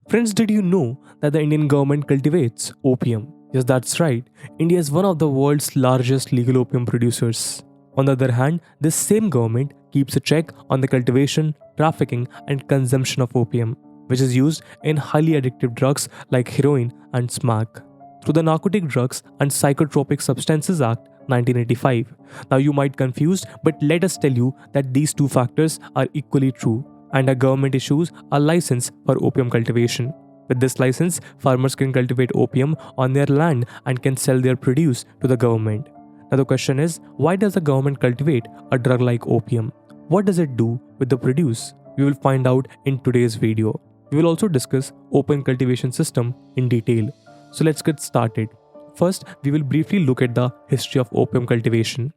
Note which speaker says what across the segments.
Speaker 1: Friends, did you know that the Indian government cultivates opium? Yes, that's right. India is one of the world's largest legal opium producers. On the other hand, this same government keeps a check on the cultivation, trafficking, and consumption of opium, which is used in highly addictive drugs like heroin and smack, through the Narcotic Drugs and Psychotropic Substances Act 1985. Now you might confused, but let us tell you that these two factors are equally true, and a government issues a license for opium cultivation. With this license, farmers can cultivate opium on their land and can sell their produce to the government. Now the question is, why does the government cultivate a drug like opium? What does it do with the produce? We will find out in today's video. We will also discuss opium cultivation system in detail. So let's get started. First, we will briefly look at the history of opium cultivation.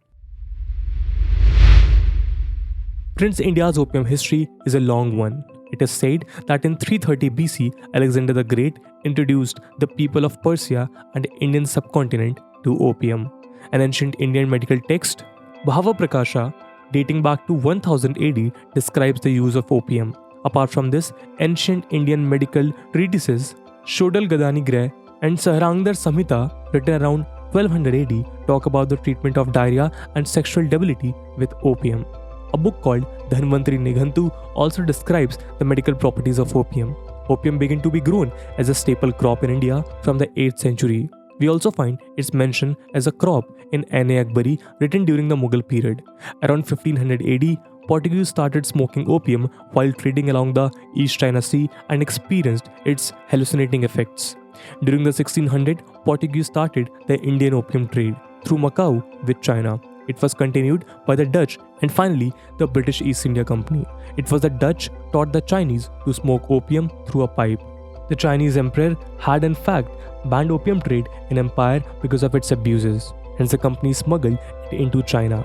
Speaker 1: Friends, India's opium history is a long one. It is said that in 330 BC, Alexander the Great introduced the people of Persia and Indian subcontinent to opium. An ancient Indian medical text, Bhava Prakasha, dating back to 1000 AD, describes the use of opium. Apart from this, ancient Indian medical treatises, Shodal Gadani Greh and Sahrangdar Samhita, written around 1200 AD, talk about the treatment of diarrhea and sexual debility with opium. A book called Dhanvantari Nighantu also describes the medical properties of opium. Opium began to be grown as a staple crop in India from the 8th century. We also find its mention as a crop in Ain-e-Akbari, written during the Mughal period. Around 1500 AD, Portuguese started smoking opium while trading along the East China Sea and experienced its hallucinating effects. During the 1600s, Portuguese started the Indian opium trade through Macau with China. It was continued by the Dutch and finally the British East India Company. It was the Dutch taught the Chinese to smoke opium through a pipe. The Chinese emperor had in fact banned opium trade in empire because of its abuses. Hence the company smuggled it into China.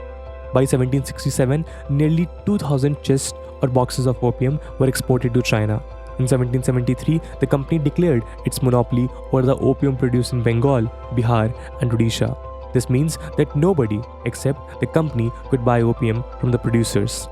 Speaker 1: By 1767, nearly 2000 chests or boxes of opium were exported to China. In 1773, the company declared its monopoly over the opium produced in Bengal, Bihar, and Odisha. This means that nobody except the company could buy opium from the producers.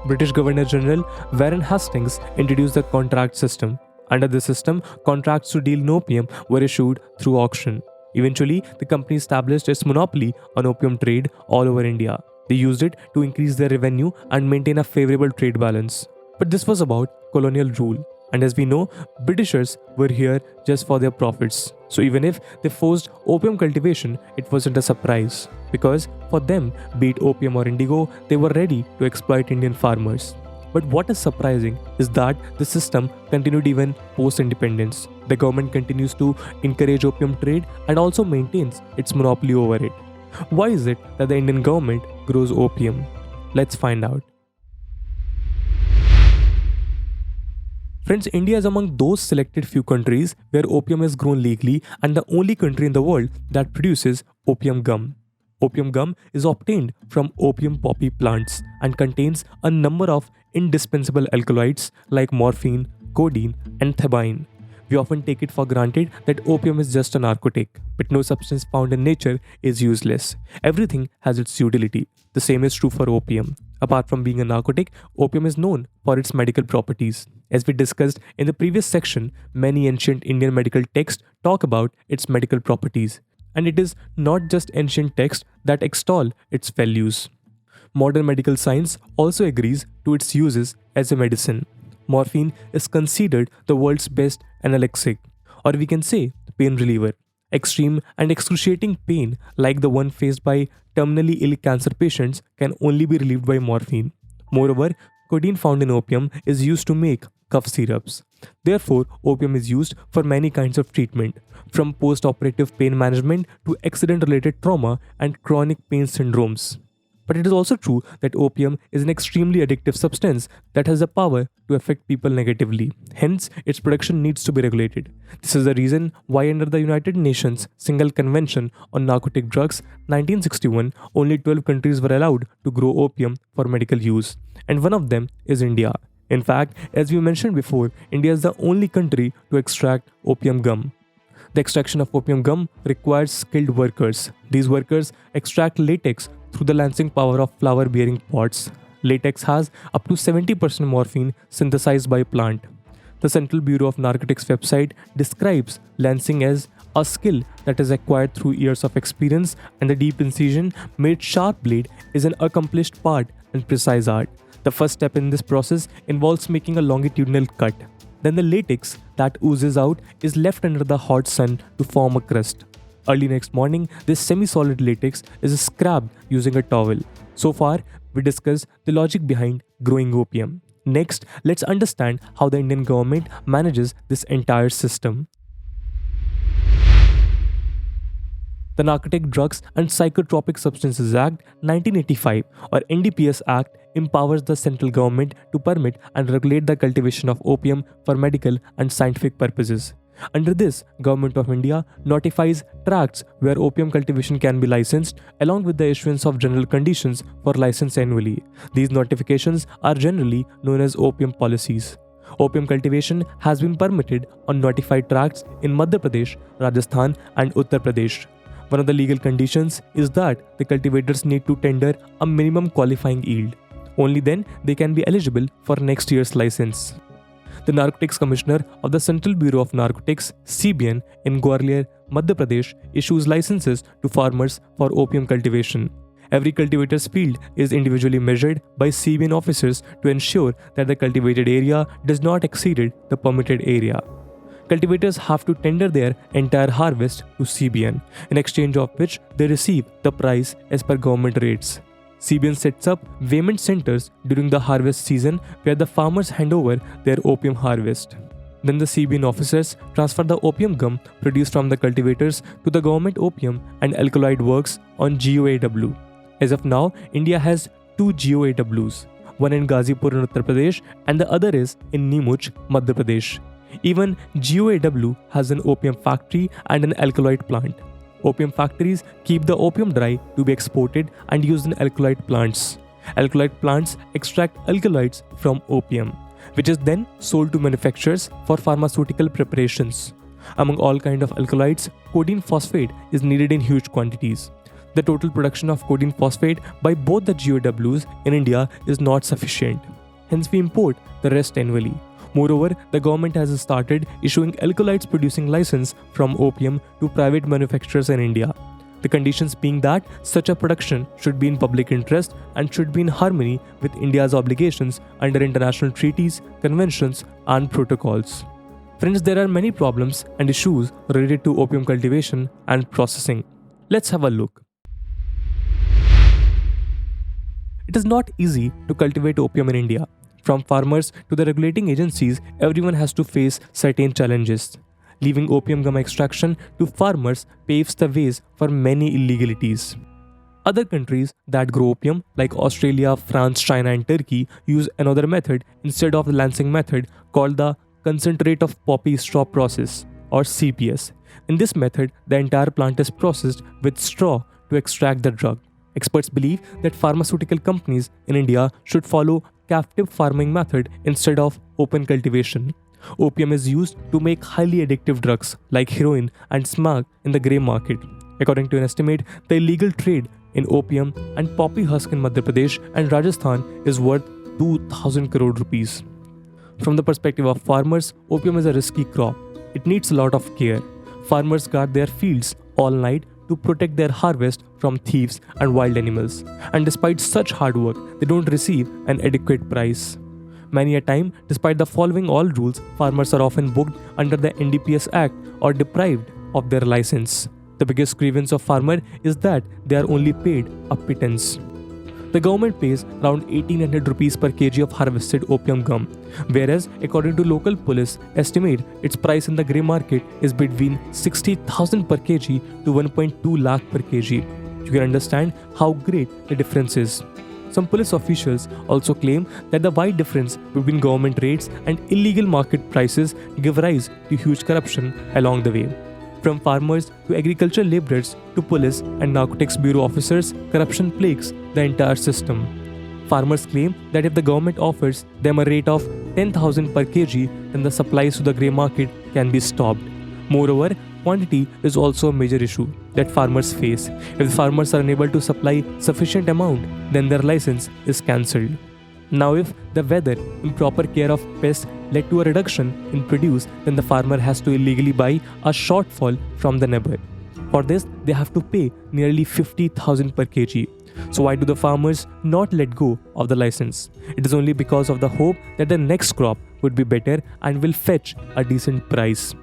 Speaker 1: British Governor General Warren Hastings introduced the contract system. Under this system, contracts to deal in opium were issued through auction. Eventually, the company established its monopoly on opium trade all over India. They used it to increase their revenue and maintain a favorable trade balance. But this was about colonial rule. And as we know, Britishers were here just for their profits. So even if they forced opium cultivation, it wasn't a surprise. Because for them, be it opium or indigo, they were ready to exploit Indian farmers. But what is surprising is that the system continued even post-independence. The government continues to encourage opium trade and also maintains its monopoly over it. Why is it that the Indian government grows opium? Let's find out. Friends, India is among those selected few countries where opium is grown legally and the only country in the world that produces opium gum. Opium gum is obtained from opium poppy plants and contains a number of indispensable alkaloids like morphine, codeine, and thebaine. We often take it for granted that opium is just a narcotic, but no substance found in nature is useless. Everything has its utility. The same is true for opium. Apart from being a narcotic, opium is known for its medical properties. As we discussed in the previous section, many ancient Indian medical texts talk about its medical properties. And it is not just ancient texts that extol its values. Modern medical science also agrees to its uses as a medicine. Morphine is considered the world's best analgesic, or we can say pain reliever. Extreme and excruciating pain like the one faced by terminally ill cancer patients can only be relieved by morphine. Moreover, codeine found in opium is used to make cough syrups. Therefore, opium is used for many kinds of treatment, from post-operative pain management to accident-related trauma and chronic pain syndromes. But it is also true that opium is an extremely addictive substance that has the power to affect people negatively. Hence, its production needs to be regulated. This is the reason why under the United Nations Single Convention on Narcotic Drugs 1961, only 12 countries were allowed to grow opium for medical use. And one of them is India. In fact, as we mentioned before, India is the only country to extract opium gum. The extraction of opium gum requires skilled workers. These workers extract latex through the lancing power of flower-bearing pods. Latex has up to 70% morphine synthesized by plant. The Central Bureau of Narcotics website describes lancing as a skill that is acquired through years of experience, and the deep incision made sharp blade is an accomplished part and precise art. The first step in this process involves making a longitudinal cut. Then the latex that oozes out is left under the hot sun to form a crust. Early next morning, this semi-solid latex is scrubbed using a towel. So far, we discussed the logic behind growing opium. Next, let's understand how the Indian government manages this entire system. The Narcotic Drugs and Psychotropic Substances Act 1985 or NDPS Act empowers the central government to permit and regulate the cultivation of opium for medical and scientific purposes. Under this, Government of India notifies tracts where opium cultivation can be licensed, along with the issuance of general conditions for license annually. These notifications are generally known as opium policies. Opium cultivation has been permitted on notified tracts in Madhya Pradesh, Rajasthan and Uttar Pradesh. One of the legal conditions is that the cultivators need to tender a minimum qualifying yield. Only then they can be eligible for next year's license. The Narcotics Commissioner of the Central Bureau of Narcotics (CBN) in Gwalior, Madhya Pradesh issues licenses to farmers for opium cultivation. Every cultivator's field is individually measured by CBN officers to ensure that the cultivated area does not exceed the permitted area. Cultivators have to tender their entire harvest to CBN, in exchange of which they receive the price as per government rates. CBN sets up weighment centers during the harvest season where the farmers hand over their opium harvest. Then the CBN officers transfer the opium gum produced from the cultivators to the government opium and alkaloid works on GOAW. As of now, India has 2 GOAWs, one in Ghazipur in Uttar Pradesh and the other is in Neemuch, Madhya Pradesh. Even GOAW has an opium factory and an alkaloid plant. Opium factories keep the opium dry to be exported and used in alkaloid plants. Alkaloid plants extract alkaloids from opium, which is then sold to manufacturers for pharmaceutical preparations. Among all kinds of alkaloids, codeine phosphate is needed in huge quantities. The total production of codeine phosphate by both the GOWs in India is not sufficient. Hence, we import the rest annually. Moreover, the government has started issuing alkaloids producing license from opium to private manufacturers in India. The conditions being that such a production should be in public interest and should be in harmony with India's obligations under international treaties, conventions, and protocols. Friends, there are many problems and issues related to opium cultivation and processing. Let's have a look. It is not easy to cultivate opium in India. From farmers to the regulating agencies, everyone has to face certain challenges. Leaving opium gum extraction to farmers paves the ways for many illegalities. Other countries that grow opium, like Australia, France, China, and Turkey, use another method instead of the lancing method called the concentrate of poppy straw process, or CPS. In this method, the entire plant is processed with straw to extract the drug. Experts believe that pharmaceutical companies in India should follow captive farming method instead of open cultivation. Opium is used to make highly addictive drugs like heroin and smack in the grey market. According to an estimate, the illegal trade in opium and poppy husk in Madhya Pradesh and Rajasthan is worth 2,000 crore rupees. From the perspective of farmers, opium is a risky crop. It needs a lot of care. Farmers guard their fields all night to protect their harvest from thieves and wild animals. And despite such hard work, they don't receive an adequate price. Many a time, despite the following all rules, farmers are often booked under the NDPS Act or deprived of their license. The biggest grievance of farmer is that they are only paid a pittance. The government pays around 1800 rupees per kg of harvested opium gum, whereas according to local police estimate, its price in the grey market is between 60,000 per kg to 1.2 lakh per kg. You can understand how great the difference is. Some police officials also claim that the wide difference between government rates and illegal market prices give rise to huge corruption along the way. From farmers to agricultural laborers to police and narcotics bureau officers, corruption plagues the entire system. Farmers claim that if the government offers them a rate of 10,000 per kg, then the supplies to the grey market can be stopped. Moreover, quantity is also a major issue that farmers face. If the farmers are unable to supply sufficient amount, then their license is cancelled. Now, if the weather, improper care of pests, led to a reduction in produce, then the farmer has to illegally buy a shortfall from the neighbor. For this, they have to pay nearly 50,000 per kg. So why do the farmers not let go of the license? It is only because of the hope that the next crop would be better and will fetch a decent price.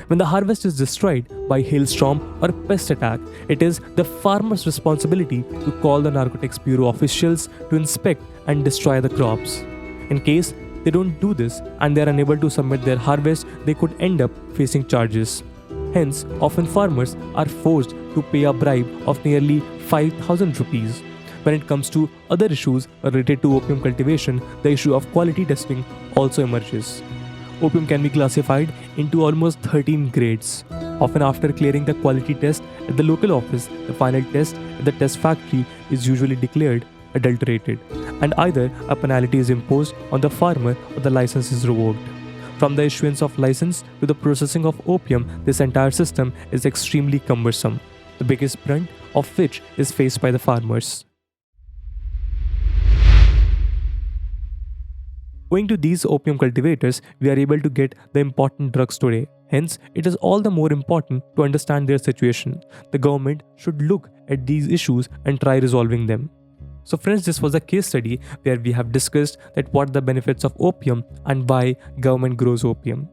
Speaker 1: When the harvest is destroyed by hailstorm or pest attack, it is the farmer's responsibility to call the Narcotics Bureau officials to inspect and destroy the crops. In case they don't do this and they are unable to submit their harvest, they could end up facing charges. Hence, often farmers are forced to pay a bribe of nearly 5,000 rupees. When it comes to other issues related to opium cultivation, the issue of quality testing also emerges. Opium can be classified into almost 13 grades. Often after clearing the quality test at the local office, the final test at the test factory is usually declared adulterated, and either a penalty is imposed on the farmer or the license is revoked. From the issuance of license to the processing of opium, this entire system is extremely cumbersome, the biggest brunt of which is faced by the farmers. Owing to these opium cultivators, we are able to get the important drugs today. Hence, it is all the more important to understand their situation. The government should look at these issues and try resolving them. So friends, this was a case study where we have discussed that what are the benefits of opium and why government grows opium.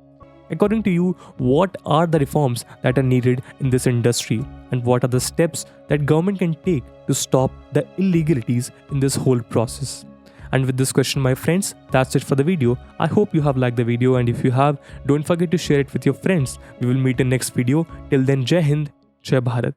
Speaker 1: According to you, what are the reforms that are needed in this industry and what are the steps that government can take to stop the illegalities in this whole process? And with this question, my friends, that's it for the video. I hope you have liked the video, and if you have, don't forget to share it with your friends. We will meet in next video. Till then, Jai Hind, Jai Bharat.